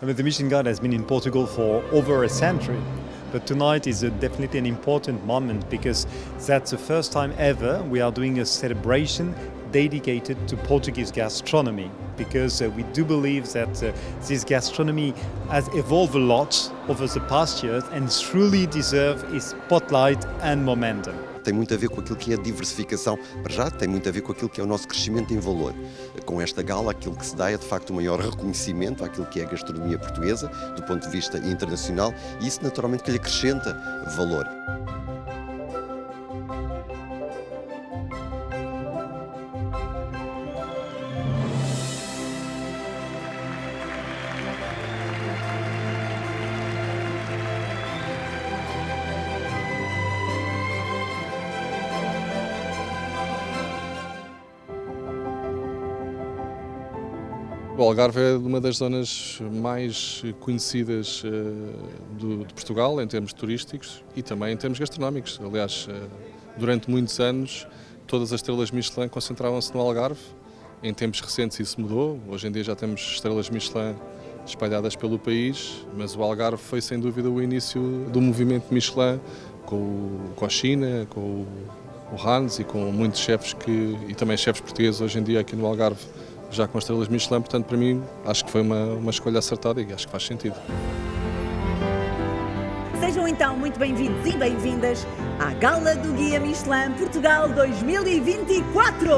I mean, the Michelin Guide has been in Portugal for over a century. But tonight is definitely an important moment because that's the first time ever we are doing a celebration dedicated to Portuguese gastronomy, because we do believe that this gastronomy has evolved a lot over the past years and truly deserves its spotlight and momentum. Tem muito a ver com aquilo que é a diversificação, para já tem muito a ver com aquilo que é o nosso crescimento em valor. Com esta gala, aquilo que se dá é de facto um maior reconhecimento àquilo que é a gastronomia portuguesa, do ponto de vista internacional, e isso naturalmente que lhe acrescenta valor. O Algarve é uma das zonas mais conhecidas de Portugal em termos turísticos e também em termos gastronómicos. Aliás, durante muitos anos todas as estrelas Michelin concentravam-se no Algarve. Em tempos recentes isso mudou. Hoje em dia já temos estrelas Michelin espalhadas pelo país, mas o Algarve foi sem dúvida o início do movimento Michelin com a China, com o Hans e com muitos chefes e também chefes portugueses hoje em dia aqui no Algarve, já com estrelas Michelin. Portanto, para mim, acho que foi uma escolha acertada e acho que faz sentido. Sejam então muito bem-vindos e bem-vindas à Gala do Guia Michelin Portugal 2024!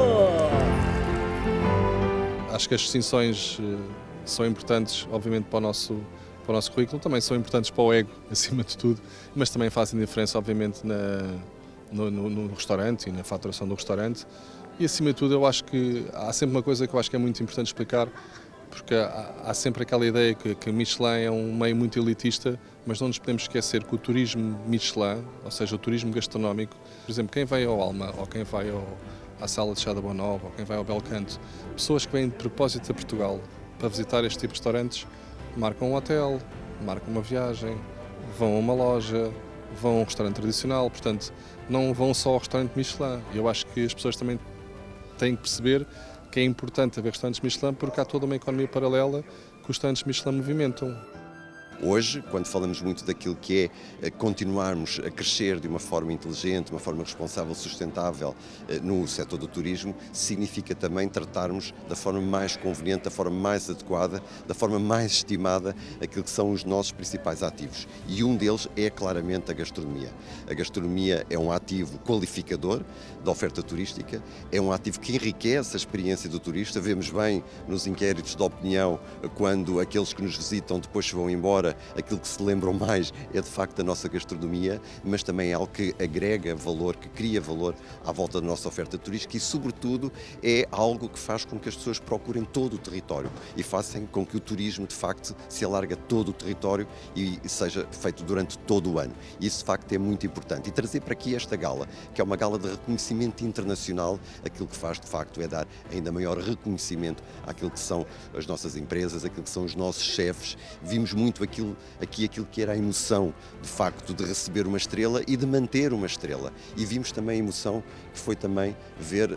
Acho que as distinções são importantes, obviamente, para o nosso currículo, também são importantes para o ego, acima de tudo, mas também fazem diferença, obviamente, no restaurante e na faturação do restaurante. E, acima de tudo, eu acho que há sempre uma coisa que eu acho que é muito importante explicar, porque há sempre aquela ideia que Michelin é um meio muito elitista, mas não nos podemos esquecer que o turismo Michelin, ou seja, o turismo gastronómico, por exemplo, quem vai ao Alma, ou quem vai à Sala de Chá da Boa Nova, ou quem vai ao Bel Canto, pessoas que vêm de propósito a Portugal para visitar este tipo de restaurantes, marcam um hotel, marcam uma viagem, vão a uma loja, vão a um restaurante tradicional, portanto, não vão só ao restaurante Michelin. Eu acho que as pessoas também têm que perceber que é importante haver restaurantes Michelin porque há toda uma economia paralela que os restaurantes Michelin movimentam. Hoje, quando falamos muito daquilo que é continuarmos a crescer de uma forma inteligente, de uma forma responsável, sustentável no setor do turismo, significa também tratarmos da forma mais conveniente, da forma mais adequada, da forma mais estimada aquilo que são os nossos principais ativos. E um deles é claramente a gastronomia. A gastronomia é um ativo qualificador da oferta turística, é um ativo que enriquece a experiência do turista. Vemos bem nos inquéritos de opinião quando aqueles que nos visitam depois se vão embora, aquilo que se lembram mais é de facto a nossa gastronomia, mas também é algo que agrega valor, que cria valor à volta da nossa oferta turística e, sobretudo, é algo que faz com que as pessoas procurem todo o território e façam com que o turismo, de facto, se alargue a todo o território e seja feito durante todo o ano. Isso, de facto, é muito importante. E trazer para aqui esta gala, que é uma gala de reconhecimento internacional, aquilo que faz, de facto, é dar ainda maior reconhecimento àquilo que são as nossas empresas, aquilo que são os nossos chefes. Vimos muito aquilo que era a emoção, de facto, de receber uma estrela e de manter uma estrela. E vimos também a emoção que foi também ver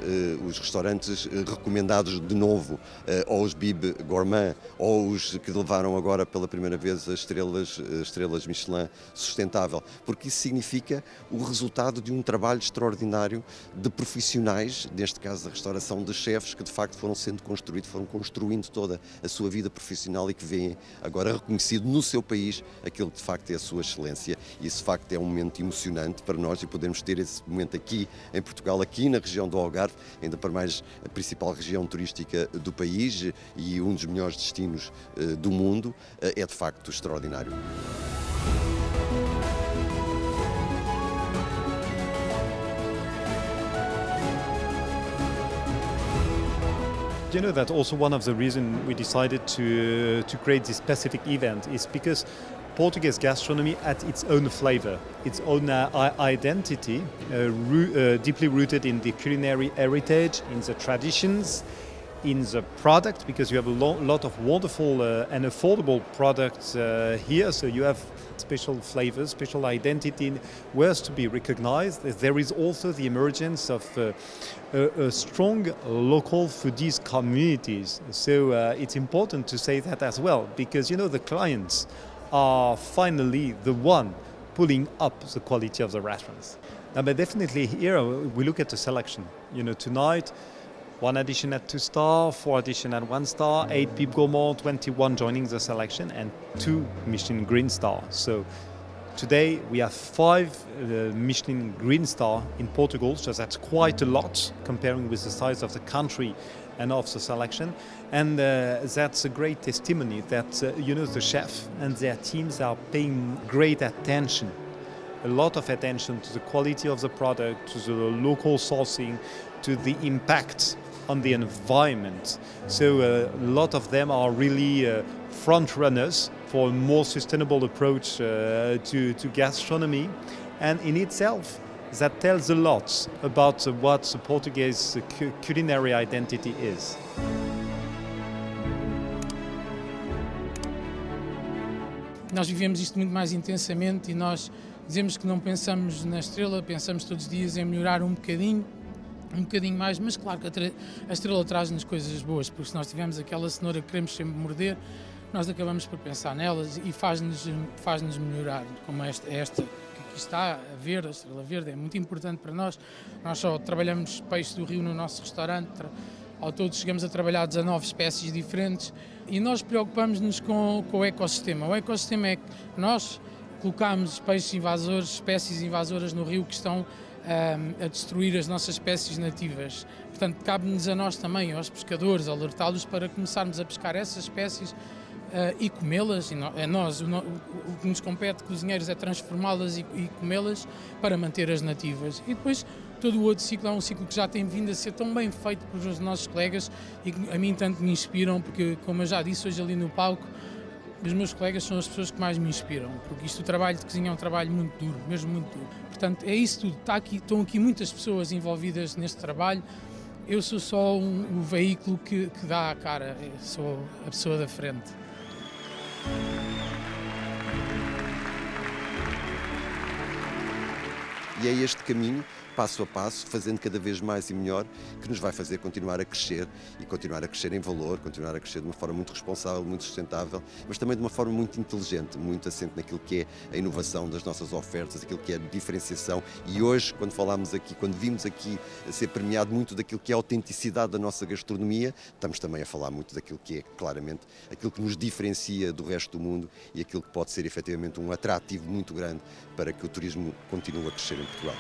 os restaurantes recomendados de novo, ou os Bib Gourmand, ou os que levaram agora pela primeira vez as estrelas Michelin sustentável, porque isso significa o resultado de um trabalho extraordinário de profissionais, neste caso da restauração, de chefes que de facto foram sendo construídos, foram construindo toda a sua vida profissional e que vêem agora reconhecido no seu país aquilo que de facto é a sua excelência. E isso de facto é um momento emocionante para nós e podermos ter esse momento aqui em Portugal, aqui na região do Algarve, ainda para mais a principal região turística do país e um dos melhores destinos do mundo, é de facto extraordinário. You know that also one of the reasons we decided to create this specific event is because Portuguese gastronomy had its own flavor, its own identity, deeply rooted in the culinary heritage, in the traditions, in the product, because you have a lot of wonderful and affordable products here. So you have special flavors, special identity, worth to be recognized. There is also the emergence of a strong local foodies communities. So it's important to say that as well, because the clients are finally the one pulling up the quality of the restaurants. Now, but definitely here we look at the selection. Tonight, 1 addition at 2 star, 4 addition at 1 star, 8 Bib Gourmand, 21 joining the selection, and 2 Michelin Green Star. So today we have 5 Michelin Green Star in Portugal, so that's quite a lot comparing with the size of the country and of the selection. And that's a great testimony that the chef and their teams are paying great attention, a lot of attention to the quality of the product, to the local sourcing, to the impact on the environment. So a lot of them are really front runners for a more sustainable approach to gastronomy, and in itself that tells a lot about what the Portuguese culinary identity is. Nós vivemos isto muito mais intensamente e nós dizemos que não pensamos na estrela, pensamos todos os dias em melhorar um bocadinho mais, mas claro que a estrela traz-nos coisas boas, porque se nós tivermos aquela cenoura que queremos sempre morder, nós acabamos por pensar nelas e faz-nos melhorar, como esta que aqui está, a verde, a estrela verde, é muito importante para nós. Nós só trabalhamos peixe do rio no nosso restaurante, ao todo chegamos a trabalhar 19 espécies diferentes e nós preocupamos-nos com o ecossistema. O ecossistema é que nós colocamos peixes invasores, espécies invasoras no rio que estão a destruir as nossas espécies nativas. Portanto, cabe-nos a nós também, aos pescadores, alertá-los para começarmos a pescar essas espécies e comê-las. O que nos compete, cozinheiros, é transformá-las e comê-las para manter as nativas. E depois, todo o outro ciclo é um ciclo que já tem vindo a ser tão bem feito pelos nossos colegas e que a mim tanto me inspiram, porque, como eu já disse hoje ali no palco, os meus colegas são as pessoas que mais me inspiram, porque o trabalho de cozinha é um trabalho muito duro, mesmo muito duro. Portanto, é isso tudo. Estão aqui muitas pessoas envolvidas neste trabalho. Eu sou só o veículo que dá a cara, sou a pessoa da frente. E é este caminho, passo a passo, fazendo cada vez mais e melhor, que nos vai fazer continuar a crescer e continuar a crescer em valor, continuar a crescer de uma forma muito responsável, muito sustentável, mas também de uma forma muito inteligente, muito assente naquilo que é a inovação das nossas ofertas, aquilo que é a diferenciação. E hoje, quando falámos aqui, quando vimos aqui ser premiado muito daquilo que é a autenticidade da nossa gastronomia, estamos também a falar muito daquilo que é, claramente, aquilo que nos diferencia do resto do mundo e aquilo que pode ser efetivamente um atrativo muito grande para que o turismo continue a crescer em Portugal.